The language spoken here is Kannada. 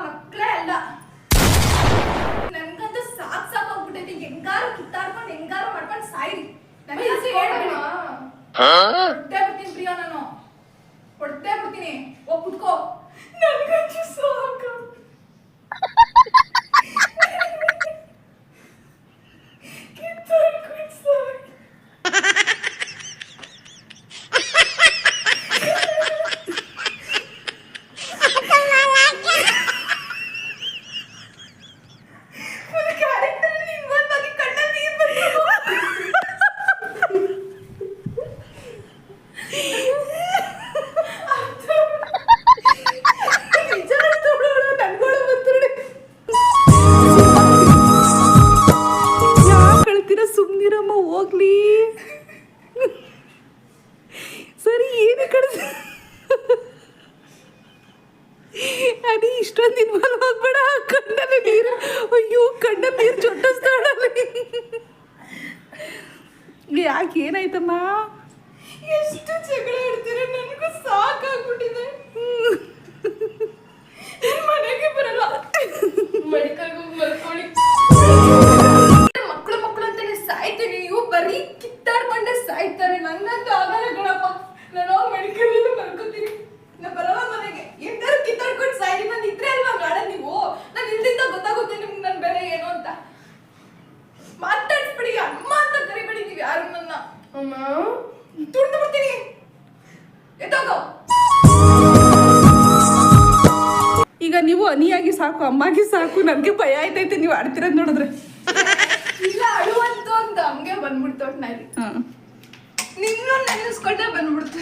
ಮಕ್ಕಳೇ ಅಲ್ಲ. ನನ್ಗಂತೂ ಸಾಕಾಗ್ಬಿಟ್ಟೈತಿ. ಹೆಂಗಾರು ಕಿತ್ತಾಡ್ಕೊಂಡು ಹೆಂಗಾರು ಮಾಡ್ಕೊಂಡು ಸಾಯಿರಿ. ಹೊಡ್ದೇ ಬಿಡ್ತೀನಿ ಪ್ರಿಯಾ, ನಾನು ಹೊಡ್ದೇ ಬಿಡ್ತೀನಿ. ಹೋಗ್ ಕುತ್ಕೋ. ನನ್ಗಂತೂ ಸಾಕು. ಕಿತ್ತಾಡ್ಕೊಂಡು ಸಾಕು. ಹೋಗ್ಲಿ ಸರಿ. ಏನು ಕಳ್ಸ ಅದೇ ಇಷ್ಟೊಂದು ಇನ್ವಾಲ್ವ್ ಹೋಗ್ಬೇಡ. ಕಣ್ಣಲ್ಲಿ ನೀರು, ಅಯ್ಯೋ ಕಣ್ಣಲ್ಲಿ ನೀರು ಚೊಟ್ಟಿಸ್ತಾಳಲ್ಲ. ಯಾಕೆ ಏನಾಯ್ತಮ್ಮ? ಎಷ್ಟು ಜಗಳ ಆಡ್ತೀರ? ನನಗೂ ಸಾಕಾಗ್ಬಿಟ್ಟಿದೆ. ಮನೆಗೆ ಬರಲ್ಲ. ಮಲ್ಕೊಳ್ಳಿ. ಮಕ್ಕಳು ಅಂತಾನೆ ಸಾಯ್ತೀನಿ. ನೀವು ಬರೀ ಕಿತ್ತಾಡ್ಕೊಂಡೆ ಸಾಯ್ತಾರೆ. ನಂಗಂತೂ ಆಗಲ್ಲ ಗಣಪ್ಪ. ನಾನು ಮೆಡಿಕಲ್ ಮಲ್ಕೋತೀನಿ. ನಾನು ಬರಲ್ಲ ಮನೆಗೆ. ಎಂತಾರು ಕಿತ್ತಾಡ್ಕೊಂಡು ಸಾಯ್ರಿ. ನಾನು ಇದ್ರೆ ಅಲ್ವಾ ಬೇಡ ನೀವು. ನಾನು ಇಲ್ದಿಂದ ಗೊತ್ತಾಗುತ್ತೆ ನಿಮ್ಗೆ ನನ್ನ ಬೆಲೆ ಏನು ಅಂತ. ಮಾತಾಡ್ಸ್ಬಿಡಿ, ಅಮ್ಮ ಅಂತ ಕರಿಬೇಡಿ ನೀವು ಯಾರು. ನನ್ನ ಅಮ್ಮ ತುರ್ದು ಬಿಡ್ತೀನಿ. ಎತ್ತೋಗೋ. ಈಗ ನೀವು ಅನಿಯಾಗಿ ಸಾಕು, ಅಮ್ಮಾಗಿ ಸಾಕು. ನನಗೆ ಭಯ ಆಯ್ತೈತೆ ನೀವು ಆಡ್ತಿರೋದು ನೋಡಿದ್ರೆ. ಇಲ್ಲ ಅಳುವಂತ ಒಂದು ಹಂಗೆ ಬಂದ್ಬಿಡ್ತು ಒಟ್ನಲ್ಲಿ. ನಿನ್ನೂ ನೆನೆಸ್ಕೊಂಡೆ ಬಂದ್ಬಿಡ್ತು.